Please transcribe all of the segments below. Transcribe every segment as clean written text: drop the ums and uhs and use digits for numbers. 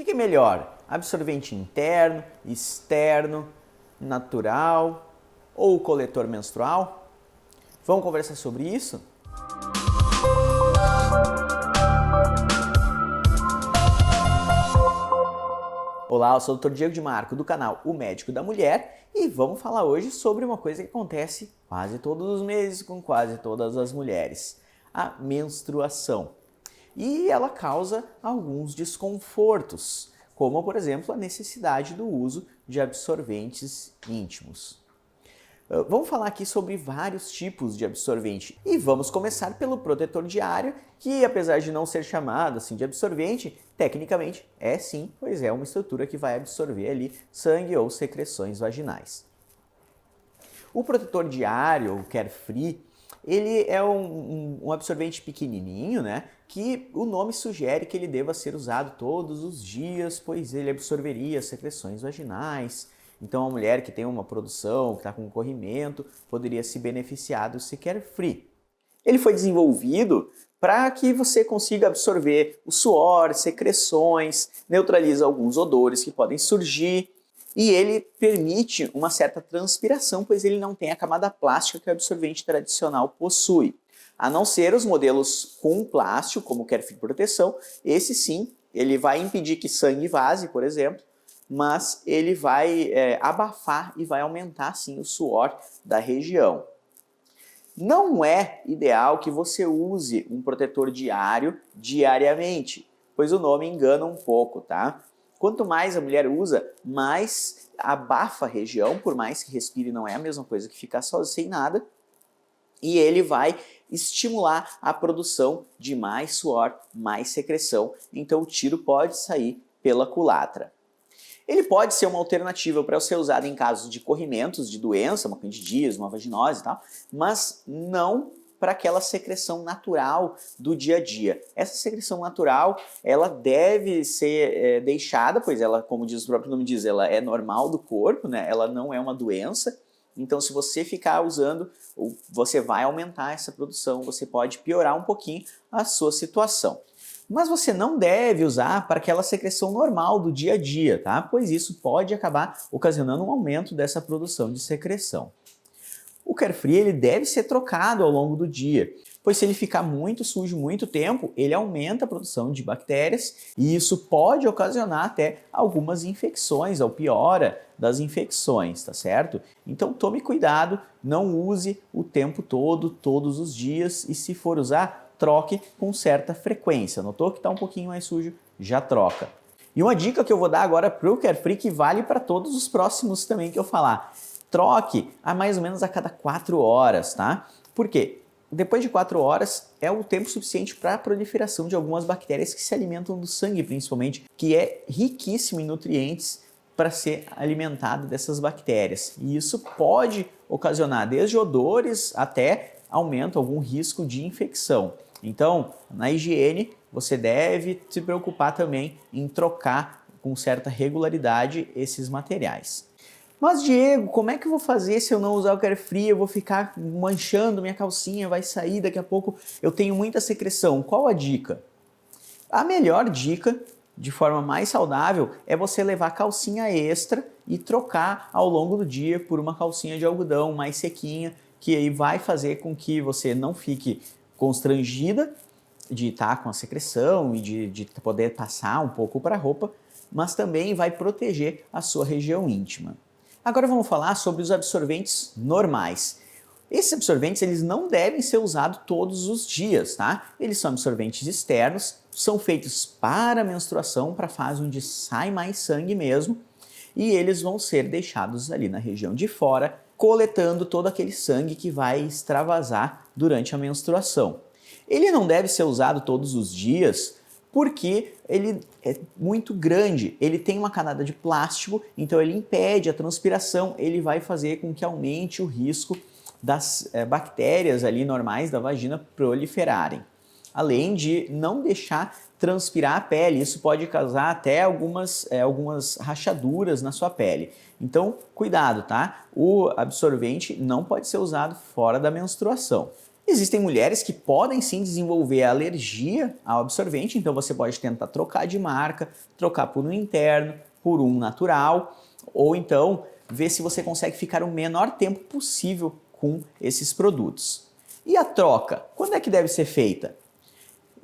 que é melhor? Absorvente interno, externo, natural ou coletor menstrual? Vamos conversar sobre isso? Olá, eu sou o Dr. Diego de Marco do canal O Médico da Mulher e vamos falar hoje sobre uma coisa que acontece quase todos os meses com quase todas as mulheres, a menstruação. E ela causa alguns desconfortos, como por exemplo a necessidade do uso de absorventes íntimos. Vamos falar aqui sobre vários tipos de absorvente e vamos começar pelo protetor diário, que apesar de não ser chamado assim de absorvente, tecnicamente é sim, pois é uma estrutura que vai absorver ali sangue ou secreções vaginais. O protetor diário, o Carefree, ele é um absorvente pequenininho, né, que o nome sugere que ele deva ser usado todos os dias, pois ele absorveria secreções vaginais. Então a mulher que tem uma produção, que está com corrimento, poderia se beneficiar do Carefree. Ele foi desenvolvido para que você consiga absorver o suor, secreções, neutraliza alguns odores que podem surgir e ele permite uma certa transpiração, pois ele não tem a camada plástica que o absorvente tradicional possui. A não ser os modelos com plástico, como o Carefree Proteção, esse sim, ele vai impedir que sangue vaze, por exemplo, mas ele vai abafar e vai aumentar sim o suor da região. Não é ideal que você use um protetor diário diariamente, pois o nome engana um pouco, tá? Quanto mais a mulher usa, mais abafa a região, por mais que respire não é a mesma coisa que ficar só sem nada, e ele vai estimular a produção de mais suor, mais secreção, então o tiro pode sair pela culatra. Ele pode ser uma alternativa para ser usado em casos de corrimentos de doença, uma candidíase, uma vaginose e tal, mas não para aquela secreção natural do dia a dia. Essa secreção natural, ela deve ser deixada, pois ela, como diz o próprio nome diz, ela é normal do corpo, né? Ela não é uma doença. Então, se você ficar usando, você vai aumentar essa produção, você pode piorar um pouquinho a sua situação. Mas você não deve usar para aquela secreção normal do dia a dia, tá? Pois isso pode acabar ocasionando um aumento dessa produção de secreção. O Carefree ele deve ser trocado ao longo do dia, pois se ele ficar muito sujo muito tempo, ele aumenta a produção de bactérias e isso pode ocasionar até algumas infecções, ou piora das infecções, tá certo? Então tome cuidado, não use o tempo todo, todos os dias, e se for usar, troque com certa frequência. Notou que está um pouquinho mais sujo? Já troca. E uma dica que eu vou dar agora para o Carefree que vale para todos os próximos também que eu falar. Troque a mais ou menos a cada 4 horas, tá? Por quê? Depois de 4 horas é o tempo suficiente para a proliferação de algumas bactérias que se alimentam do sangue, principalmente, que é riquíssimo em nutrientes para ser alimentado dessas bactérias. E isso pode ocasionar desde odores até aumenta algum risco de infecção. Então, na higiene, você deve se preocupar também em trocar com certa regularidade esses materiais. Mas, Diego, como é que eu vou fazer se eu não usar o Carefree? Eu vou ficar manchando minha calcinha, vai sair, daqui a pouco eu tenho muita secreção. Qual a dica? A melhor dica, de forma mais saudável, é você levar calcinha extra e trocar ao longo do dia por uma calcinha de algodão mais sequinha, que aí vai fazer com que você não fique constrangida de estar com a secreção e de poder passar um pouco para a roupa, mas também vai proteger a sua região íntima. Agora vamos falar sobre os absorventes normais. Esses absorventes eles não devem ser usados todos os dias, tá? Eles são absorventes externos, são feitos para a menstruação, para a fase onde sai mais sangue mesmo, e eles vão ser deixados ali na região de fora, coletando todo aquele sangue que vai extravasar durante a menstruação. Ele não deve ser usado todos os dias porque ele é muito grande, ele tem uma camada de plástico, então ele impede a transpiração, ele vai fazer com que aumente o risco das bactérias ali normais da vagina proliferarem. Além de não deixar transpirar a pele, isso pode causar até algumas rachaduras na sua pele. Então, cuidado, tá? O absorvente não pode ser usado fora da menstruação. Existem mulheres que podem sim desenvolver alergia ao absorvente, então você pode tentar trocar de marca, trocar por um interno, por um natural, ou então ver se você consegue ficar o menor tempo possível com esses produtos. E a troca? Quando é que deve ser feita?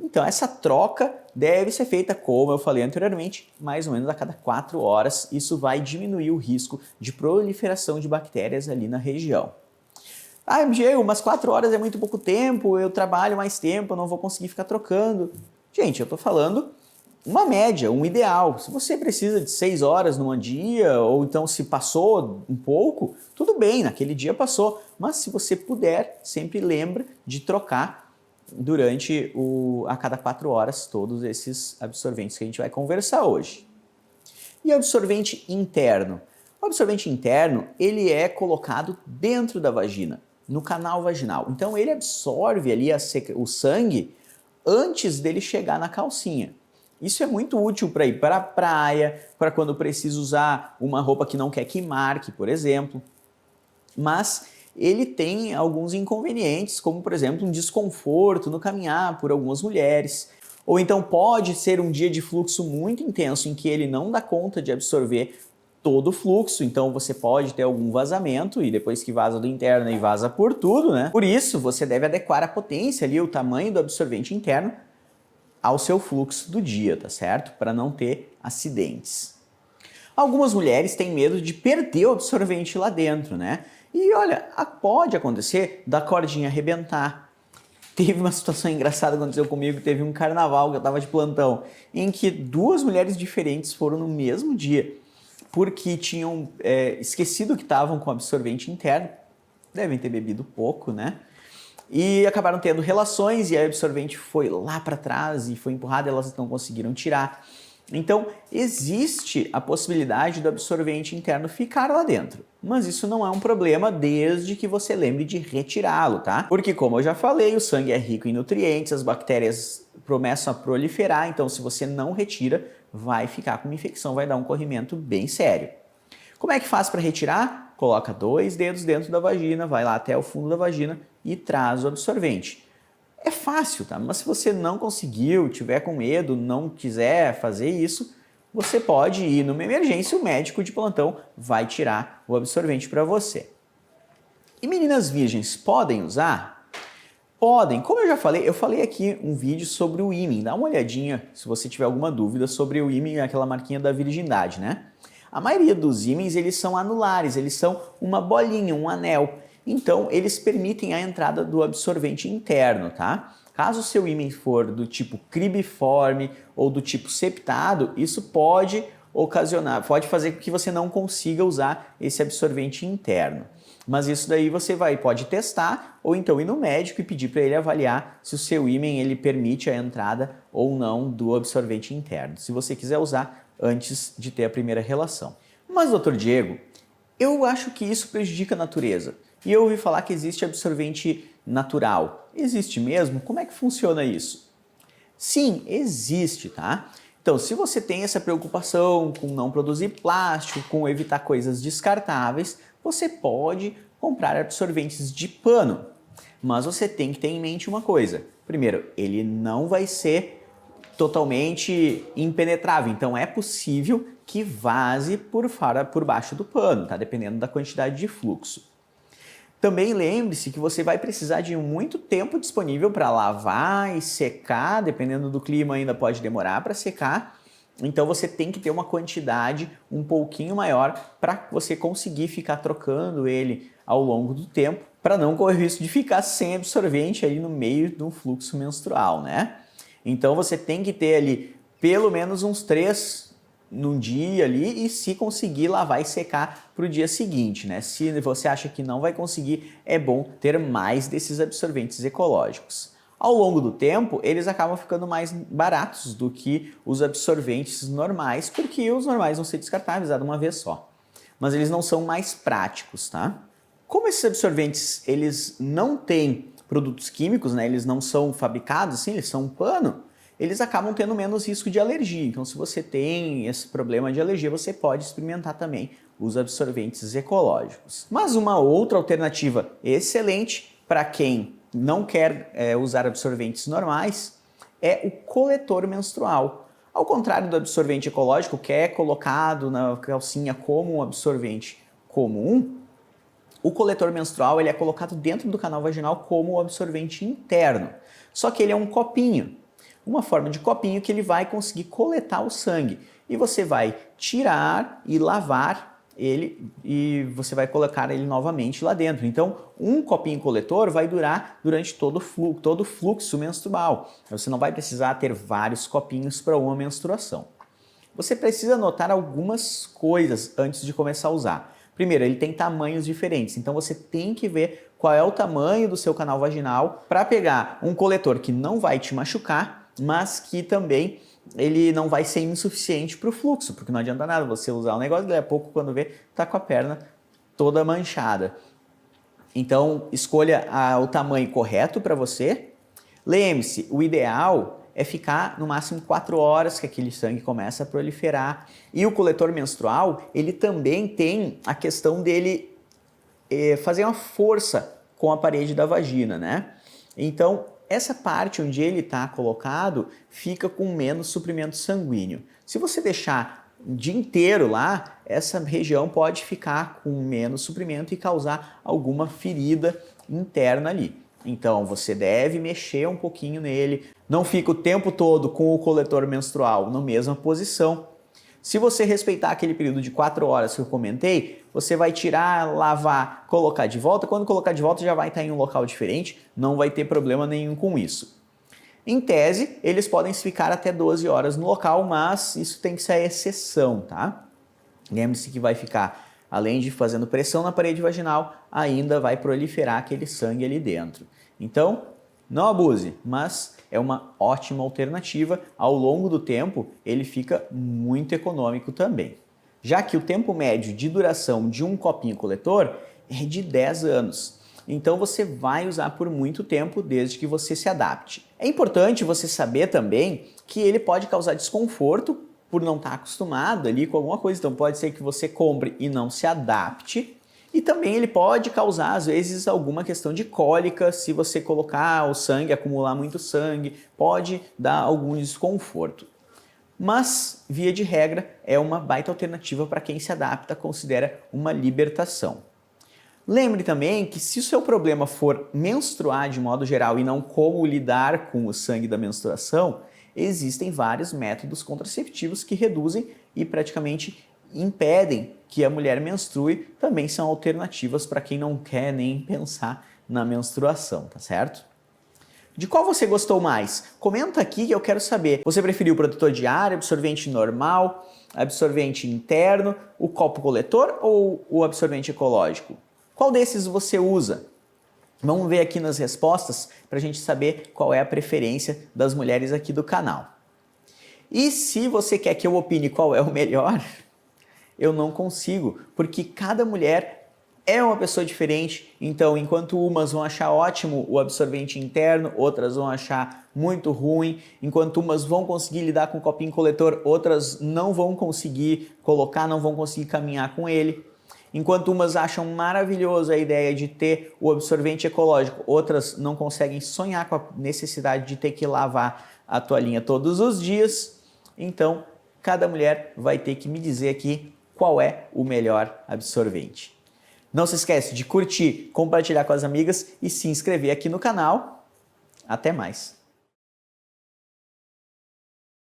Então, essa troca deve ser feita, como eu falei anteriormente, mais ou menos a cada 4 horas. Isso vai diminuir o risco de proliferação de bactérias ali na região. Ah, Diego, umas 4 horas é muito pouco tempo, eu trabalho mais tempo, eu não vou conseguir ficar trocando. Gente, eu estou falando uma média, um ideal. Se você precisa de 6 horas num dia, ou então se passou um pouco, tudo bem, naquele dia passou. Mas se você puder, sempre lembra de trocar durante a cada 4 horas todos esses absorventes que a gente vai conversar hoje. E absorvente interno? O absorvente interno, ele é colocado dentro da vagina, no canal vaginal. Então ele absorve ali o sangue antes dele chegar na calcinha. Isso é muito útil para ir para a praia, para quando precisa usar uma roupa que não quer que marque, por exemplo. Mas ele tem alguns inconvenientes, como por exemplo um desconforto no caminhar por algumas mulheres. Ou então pode ser um dia de fluxo muito intenso em que ele não dá conta de absorver todo o fluxo, então você pode ter algum vazamento e depois que vaza do interno e vaza por tudo, né? Por isso você deve adequar a potência ali, o tamanho do absorvente interno ao seu fluxo do dia, tá certo? Para não ter acidentes. Algumas mulheres têm medo de perder o absorvente lá dentro, né? E olha, pode acontecer da cordinha arrebentar. Teve uma situação engraçada que aconteceu comigo, teve um carnaval que eu estava de plantão, em que 2 mulheres diferentes foram no mesmo dia, porque tinham esquecido que estavam com absorvente interno, devem ter bebido pouco, né? E acabaram tendo relações e a absorvente foi lá para trás e foi empurrada e elas não conseguiram tirar. Então, existe a possibilidade do absorvente interno ficar lá dentro, mas isso não é um problema desde que você lembre de retirá-lo, tá? Porque, como eu já falei, o sangue é rico em nutrientes, as bactérias começam a proliferar, então se você não retira, vai ficar com uma infecção, vai dar um corrimento bem sério. Como é que faz para retirar? Coloca 2 dedos dentro da vagina, vai lá até o fundo da vagina e traz o absorvente. É fácil, tá? Mas se você não conseguiu, tiver com medo, não quiser fazer isso, você pode ir numa emergência, o médico de plantão vai tirar o absorvente para você. E meninas virgens podem usar? Podem. Como eu já falei, eu falei aqui um vídeo sobre o ímen. Dá uma olhadinha se você tiver alguma dúvida sobre o ímen, aquela marquinha da virgindade, né? A maioria dos ímens, eles são anulares, eles são uma bolinha, um anel. Então, eles permitem a entrada do absorvente interno, tá? Caso o seu ímã for do tipo cribiforme ou do tipo septado, isso pode pode fazer com que você não consiga usar esse absorvente interno. Mas isso daí você pode testar ou então ir no médico e pedir para ele avaliar se o seu ímã ele permite a entrada ou não do absorvente interno, se você quiser usar antes de ter a primeira relação. Mas, doutor Diego, eu acho que isso prejudica a natureza. E eu ouvi falar que existe absorvente natural. Existe mesmo? Como é que funciona isso? Sim, existe, tá? Então, se você tem essa preocupação com não produzir plástico, com evitar coisas descartáveis, você pode comprar absorventes de pano. Mas você tem que ter em mente uma coisa. Primeiro, ele não vai ser totalmente impenetrável, então é possível que vaze por baixo do pano, tá? Dependendo da quantidade de fluxo. Também lembre-se que você vai precisar de muito tempo disponível para lavar e secar, dependendo do clima ainda pode demorar para secar. Então você tem que ter uma quantidade um pouquinho maior para você conseguir ficar trocando ele ao longo do tempo, para não correr o risco de ficar sem absorvente ali no meio do fluxo menstrual, né? Então você tem que ter ali pelo menos uns 3 num dia ali e se conseguir lavar e secar para o dia seguinte, né? Se você acha que não vai conseguir, é bom ter mais desses absorventes ecológicos. Ao longo do tempo, eles acabam ficando mais baratos do que os absorventes normais, porque os normais vão ser descartáveis de uma vez só. Mas eles não são mais práticos, tá? Como esses absorventes, eles não têm produtos químicos, né? Eles não são fabricados assim, eles são um pano, eles acabam tendo menos risco de alergia. Então, se você tem esse problema de alergia, você pode experimentar também os absorventes ecológicos. Mas uma outra alternativa excelente para quem não quer usar absorventes normais é o coletor menstrual. Ao contrário do absorvente ecológico, que é colocado na calcinha como um absorvente comum, o coletor menstrual ele é colocado dentro do canal vaginal como um absorvente interno. Só que ele é um copinho, uma forma de copinho que ele vai conseguir coletar o sangue. E você vai tirar e lavar ele e você vai colocar ele novamente lá dentro. Então, um copinho coletor vai durar durante todo o fluxo menstrual. Você não vai precisar ter vários copinhos para uma menstruação. Você precisa notar algumas coisas antes de começar a usar. Primeiro, ele tem tamanhos diferentes, então você tem que ver qual é o tamanho do seu canal vaginal para pegar um coletor que não vai te machucar, mas que também ele não vai ser insuficiente para o fluxo, porque não adianta nada você usar um negócio e daqui a pouco, quando vê, tá com a perna toda manchada. Então, escolha o tamanho correto para você. Lembre-se, o ideal é ficar no máximo 4 horas que aquele sangue começa a proliferar. E o coletor menstrual, ele também tem a questão dele fazer uma força com a parede da vagina, né? Então, essa parte onde ele está colocado fica com menos suprimento sanguíneo. Se você deixar o dia inteiro lá, essa região pode ficar com menos suprimento e causar alguma ferida interna ali. Então você deve mexer um pouquinho nele, não fica o tempo todo com o coletor menstrual na mesma posição. Se você respeitar aquele período de 4 horas que eu comentei, você vai tirar, lavar, colocar de volta. Quando colocar de volta já vai estar em um local diferente, não vai ter problema nenhum com isso. Em tese, eles podem ficar até 12 horas no local, mas isso tem que ser a exceção, tá? Lembre-se que vai ficar, além de fazendo pressão na parede vaginal, ainda vai proliferar aquele sangue ali dentro. Então, não abuse, mas é uma ótima alternativa. Ao longo do tempo, ele fica muito econômico também. Já que o tempo médio de duração de um copinho coletor é de 10 anos. Então você vai usar por muito tempo desde que você se adapte. É importante você saber também que ele pode causar desconforto por não estar acostumado ali com alguma coisa. Então pode ser que você compre e não se adapte. E também ele pode causar, às vezes, alguma questão de cólica, se você colocar o sangue, acumular muito sangue, pode dar algum desconforto. Mas, via de regra, é uma baita alternativa para quem se adapta, considera uma libertação. Lembre também que se o seu problema for menstruar de modo geral e não como lidar com o sangue da menstruação, existem vários métodos contraceptivos que reduzem e praticamente impedem que a mulher menstrue, também são alternativas para quem não quer nem pensar na menstruação, tá certo? De qual você gostou mais? Comenta aqui que eu quero saber. Você preferiu o protetor diário, absorvente normal, absorvente interno, o copo coletor ou o absorvente ecológico? Qual desses você usa? Vamos ver aqui nas respostas para a gente saber qual é a preferência das mulheres aqui do canal. E se você quer que eu opine qual é o melhor, eu não consigo, porque cada mulher é uma pessoa diferente. Então, enquanto umas vão achar ótimo o absorvente interno, outras vão achar muito ruim. Enquanto umas vão conseguir lidar com o copinho coletor, outras não vão conseguir colocar, não vão conseguir caminhar com ele. Enquanto umas acham maravilhoso a ideia de ter o absorvente ecológico, outras não conseguem sonhar com a necessidade de ter que lavar a toalhinha todos os dias. Então, cada mulher vai ter que me dizer aqui qual é o melhor absorvente. Não se esquece de curtir, compartilhar com as amigas e se inscrever aqui no canal. Até mais!